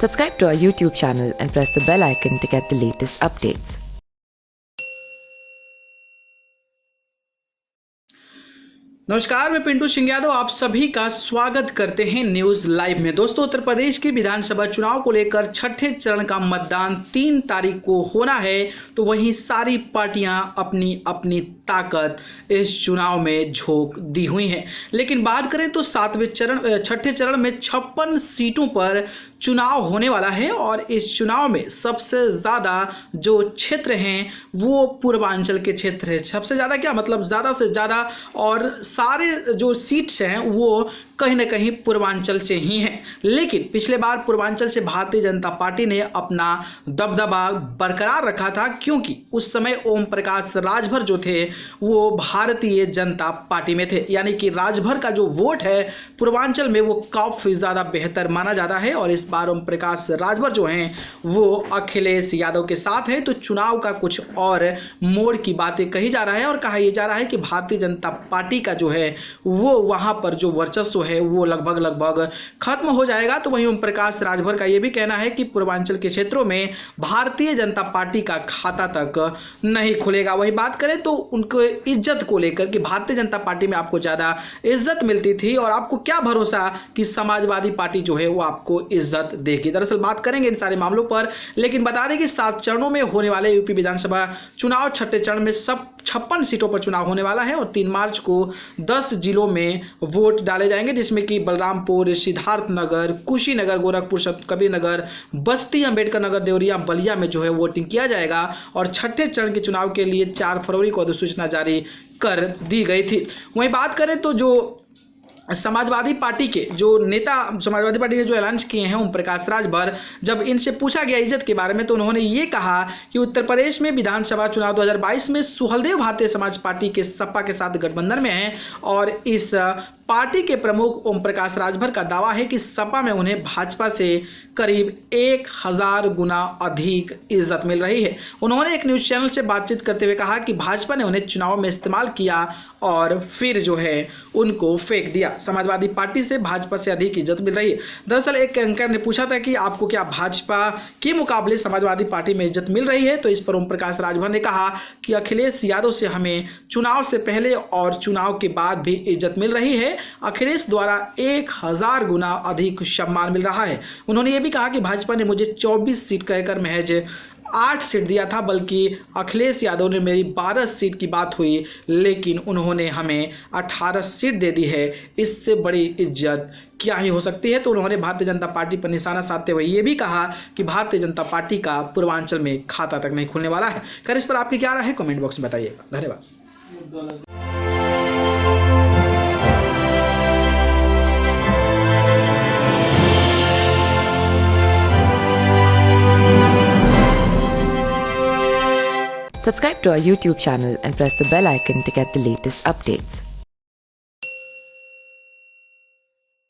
Subscribe to our YouTube channel and press the bell icon to get the latest updates. नमस्कार, मैं पिंटू सिंह यादव आप सभी का स्वागत करते हैं न्यूज लाइव में। दोस्तों, उत्तर प्रदेश की विधानसभा चुनाव को लेकर छठे चरण का मतदान 3 तारीख को होना है, तो वहीं सारी पार्टियां अपनी अपनी ताकत इस चुनाव में झोंक दी हुई हैं। लेकिन बात करें तो छठे चरण में 56 सीटों पर चुनाव होने वाला है और इस चुनाव में सबसे ज़्यादा जो क्षेत्र हैं वो पूर्वांचल के क्षेत्र है। सबसे ज़्यादा क्या मतलब, ज़्यादा से ज़्यादा, और सारे जो सीट्स हैं वो कहीं ना कहीं पूर्वांचल से ही हैं। लेकिन पिछले बार पूर्वांचल से भारतीय जनता पार्टी ने अपना दबदबा बरकरार रखा था, क्योंकि उस समय ओम प्रकाश राजभर जो थे वो भारतीय जनता पार्टी में थे। यानी कि राजभर का जो वोट है पूर्वांचल में वो काफ़ी ज़्यादा बेहतर माना जाता है और इस बार ओम प्रकाश राजभर जो हैं वो अखिलेश यादव के साथ है। तो चुनाव का कुछ और मोड़ की बातें कही जा रहा है और कहा यह जा रहा है कि भारतीय जनता पार्टी का जो है वो वहां पर जो वर्चस्व है वो लगभग खत्म हो जाएगा। तो वहीं ओम प्रकाश राजभर का यह भी कहना है कि पूर्वांचल के क्षेत्रों में भारतीय जनता पार्टी का खाता तक नहीं खुलेगा। वही बात करें तो उनको इज्जत को लेकर कि भारतीय जनता पार्टी में आपको ज्यादा इज्जत मिलती थी और आपको क्या भरोसा कि समाजवादी पार्टी जो है वो आपको इज्जत देगी। दरअसल बात करेंगे इन सारे मामलों पर, लेकिन बता दें कि 7 चरणों में होने वाले यूपी विधानसभा चुनाव छठे चरण में सब 56 सीटों पर चुनाव होने वाला है और 3 मार्च को 10 जिलों में वोट डाले जाएंगे, जिसमें कि बलरामपुर, सिद्धार्थनगर, कुशीनगर, गोरखपुर, कबीरनगर, बस्ती, अंबेडकर नगर, देवरिया, बलिया में जो है वोटिंग किया जाएगा। और छठे चरण के चुनाव के लिए 4 फरवरी को अधिसूचना जारी कर दी गई थी। वहीं बात करें तो जो समाजवादी पार्टी के जो नेता समाजवादी पार्टी के जो ऐलान किए हैं ओम प्रकाश राजभर, जब इनसे पूछा गया इज्जत के बारे में तो उन्होंने ये कहा कि उत्तर प्रदेश में विधानसभा चुनाव 2022 में सुहलदेव भारतीय समाज पार्टी के सपा के साथ गठबंधन में हैं और इस पार्टी के प्रमुख ओम प्रकाश राजभर का दावा है कि सपा में उन्हें भाजपा से करीब 1000 गुना अधिक इज्जत मिल रही है। उन्होंने एक न्यूज़ चैनल से बातचीत करते हुए कहा कि भाजपा ने उन्हें चुनाव में इस्तेमाल किया और फिर जो है उनको फेंक दिया। समाजवादी पार्टी से भाजपा से अधिक इज्जत मिल रही है। दरअसल एक एंकर ने पूछा था कि आपको क्या भाजपा के मुकाबले समाजवादी पार्टी में इज्जत मिल रही है, तो इस पर ओम प्रकाश राजभर ने कहा कि अखिलेश यादव से हमें चुनाव से पहले और चुनाव के बाद भी इज्जत मिल रही है। अखिलेश द्वारा 1000 गुना अधिक सम्मान मिल रहा है। उन्होंने ये भी कहा कि भाजपा ने मुझे 24 सीट कहकर महज 8 सीट दिया था, बल्कि अखिलेश यादव ने मेरी 12 सीट की बात हुई, लेकिन उन्होंने हमें 18 सीट दे दी है। इससे बड़ी इज्जत क्या ही हो सकती है। तो उन्होंने भारतीय जनता पार्टी पर निशाना साधते हुए ये भी कहा कि भारतीय जनता पार्टी का पूर्वांचल में खाता तक नहीं खुलने वाला है। खैर, इस पर आपकी क्या राय है कमेंट बॉक्स में बताइएगा। धन्यवाद। Subscribe to our YouTube channel and press the bell icon to get the latest updates.